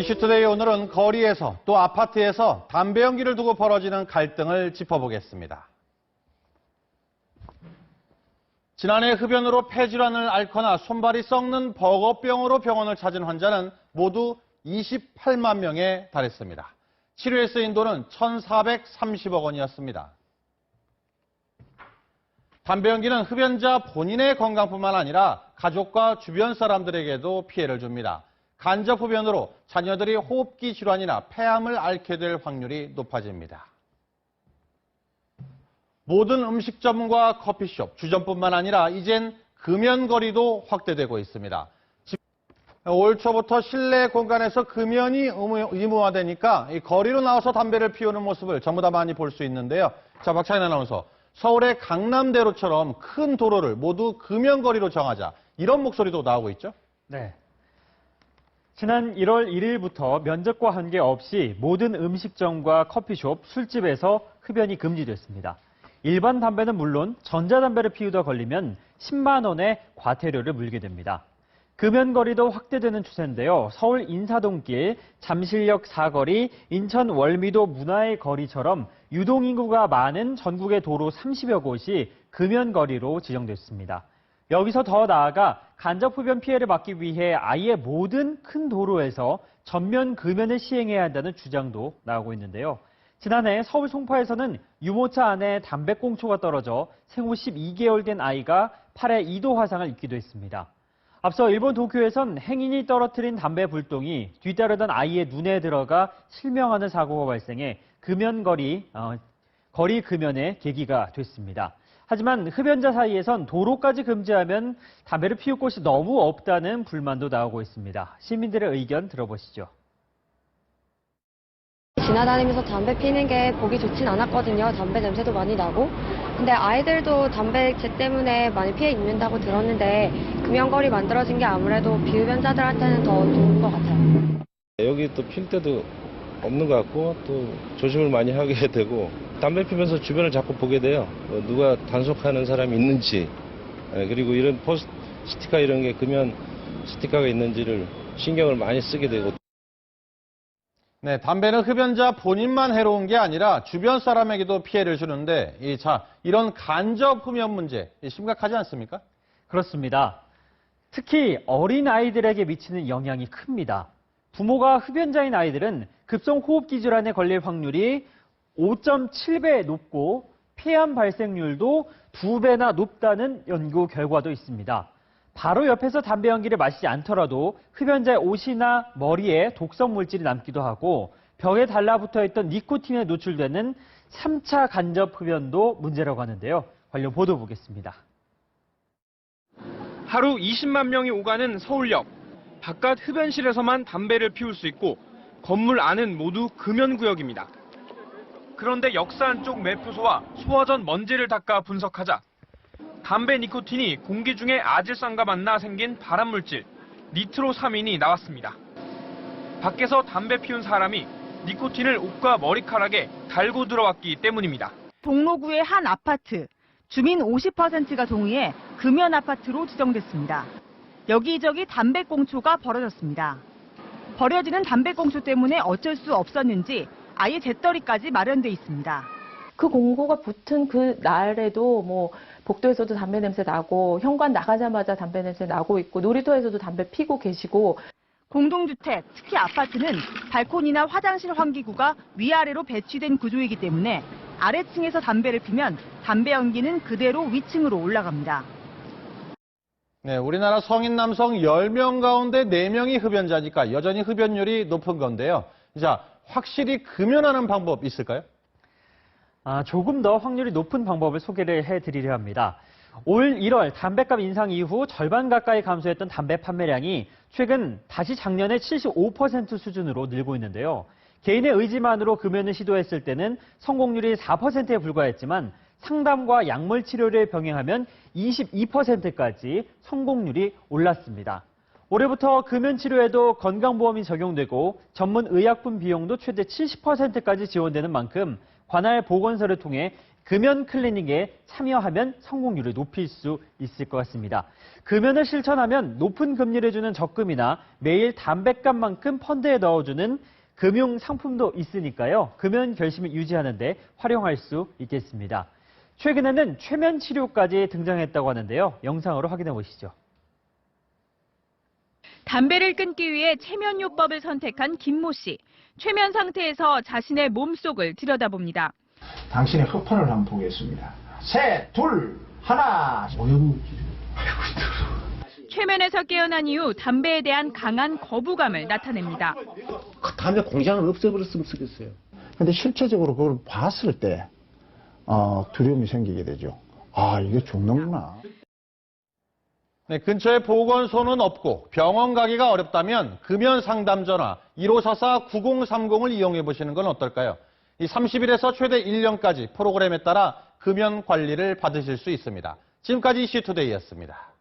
이슈투데이 오늘은 거리에서 또 아파트에서 담배 연기를 두고 벌어지는 갈등을 짚어보겠습니다. 지난해 흡연으로 폐질환을 앓거나 손발이 썩는 버거병으로 병원을 찾은 환자는 모두 28만 명에 달했습니다. 치료에 쓰인 돈은 1,430억 원이었습니다. 담배 연기는 흡연자 본인의 건강뿐만 아니라 가족과 주변 사람들에게도 피해를 줍니다. 간접 흡연으로 자녀들이 호흡기 질환이나 폐암을 앓게 될 확률이 높아집니다. 모든 음식점과 커피숍, 주점뿐만 아니라 이젠 금연거리도 확대되고 있습니다. 올 초부터 실내 공간에서 금연이 의무화되니까 이 거리로 나와서 담배를 피우는 모습을 전부 다 많이 볼 수 있는데요. 자, 박찬인 아나운서, 서울의 강남대로처럼 큰 도로를 모두 금연거리로 정하자, 이런 목소리도 나오고 있죠? 네. 지난 1월 1일부터 면접과 관계없이 모든 음식점과 커피숍, 술집에서 흡연이 금지됐습니다. 일반 담배는 물론 전자담배를 피우다 걸리면 10만 원의 과태료를 물게 됩니다. 금연거리도 확대되는 추세인데요. 서울 인사동길, 잠실역 사거리, 인천 월미도 문화의 거리처럼 유동인구가 많은 전국의 도로 30여 곳이 금연거리로 지정됐습니다. 여기서 더 나아가 간접 흡연 피해를 막기 위해 아예 모든 큰 도로에서 전면 금연을 시행해야 한다는 주장도 나오고 있는데요. 지난해 서울 송파에서는 유모차 안에 담배꽁초가 떨어져 생후 12개월 된 아이가 팔에 2도 화상을 입기도 했습니다. 앞서 일본 도쿄에선 행인이 떨어뜨린 담배 불똥이 뒤따르던 아이의 눈에 들어가 실명하는 사고가 발생해 거리 금연의 계기가 됐습니다. 하지만 흡연자 사이에선 도로까지 금지하면 담배를 피울 곳이 너무 없다는 불만도 나오고 있습니다. 시민들의 의견 들어보시죠. 지나다니면서 담배 피는 게 보기 좋진 않았거든요. 담배 냄새도 많이 나고. 근데 아이들도 담배재 때문에 많이 피해 입는다고 들었는데 금연거리 만들어진 게 아무래도 비흡연자들한테는 더 좋은 것 같아요. 여기 또 필 때도 없는 것 같고 또 조심을 많이 하게 되고 담배 피면서 주변을 자꾸 보게 돼요. 누가 단속하는 사람이 있는지 그리고 이런 포스트 스티커 이런 게 금연 스티커가 있는지를 신경을 많이 쓰게 되고. 네, 담배는 흡연자 본인만 해로운 게 아니라 주변 사람에게도 피해를 주는데 이런 간접 흡연 문제 심각하지 않습니까? 그렇습니다. 특히 어린아이들에게 미치는 영향이 큽니다. 부모가 흡연자인 아이들은 급성호흡기 질환에 걸릴 확률이 5.7배 높고 폐암 발생률도 2배나 높다는 연구 결과도 있습니다. 바로 옆에서 담배 연기를 마시지 않더라도 흡연자의 옷이나 머리에 독성 물질이 남기도 하고 벽에 달라붙어 있던 니코틴에 노출되는 3차 간접 흡연도 문제라고 하는데요. 관련 보도 보겠습니다. 하루 20만 명이 오가는 서울역. 바깥 흡연실에서만 담배를 피울 수 있고 건물 안은 모두 금연구역입니다. 그런데 역사 안쪽 매표소와 소화전 먼지를 닦아 분석하자 담배 니코틴이 공기 중에 아질산과 만나 생긴 발암물질 니트로사민이 나왔습니다. 밖에서 담배 피운 사람이 니코틴을 옷과 머리카락에 달고 들어왔기 때문입니다. 동로구의 한 아파트, 주민 50%가 동의해 금연 아파트로 지정됐습니다. 여기저기 담배꽁초가 벌어졌습니다. 버려지는 담배꽁초 때문에 어쩔 수 없었는지 아예 재떨이까지 마련돼 있습니다. 그 공고가 붙은 그 날에도 복도에서도 담배 냄새 나고 현관 나가자마자 담배 냄새 나고 있고 놀이터에서도 담배 피고 계시고. 공동주택, 특히 아파트는 발코니나 화장실 환기구가 위아래로 배치된 구조이기 때문에 아래층에서 담배를 피면 담배 연기는 그대로 위층으로 올라갑니다. 네, 우리나라 성인 남성 10명 가운데 4명이 흡연자니까 여전히 흡연율이 높은 건데요. 자, 확실히 금연하는 방법 있을까요? 조금 더 확률이 높은 방법을 소개를 해드리려 합니다. 올 1월 담배값 인상 이후 절반 가까이 감소했던 담배 판매량이 최근 다시 작년의 75% 수준으로 늘고 있는데요. 개인의 의지만으로 금연을 시도했을 때는 성공률이 4%에 불과했지만 상담과 약물 치료를 병행하면 22%까지 성공률이 올랐습니다. 올해부터 금연 치료에도 건강보험이 적용되고 전문 의약품 비용도 최대 70%까지 지원되는 만큼 관할 보건소를 통해 금연 클리닉에 참여하면 성공률을 높일 수 있을 것 같습니다. 금연을 실천하면 높은 금리를 주는 적금이나 매일 담뱃값만큼 펀드에 넣어주는 금융 상품도 있으니까요. 금연 결심을 유지하는 데 활용할 수 있겠습니다. 최근에는 최면 치료까지 등장했다고 하는데요. 영상으로 확인해 보시죠. 담배를 끊기 위해 최면요법을 선택한 김모 씨. 최면 상태에서 자신의 몸속을 들여다봅니다. 당신의 흡혈을 한번 보겠습니다. 셋, 둘, 하나. 최면에서 깨어난 이후 담배에 대한 강한 거부감을 나타냅니다. 담배 공장을 없애버렸으면 좋겠어요. 근데 실제적으로 그걸 봤을 때 두려움이 생기게 되죠. 아, 이게 죽는구나. 네, 근처에 보건소는 없고 병원 가기가 어렵다면 금연 상담 전화 1544-9030을 이용해 보시는 건 어떨까요? 이 30일에서 최대 1년까지 프로그램에 따라 금연 관리를 받으실 수 있습니다. 지금까지 이슈투데이였습니다.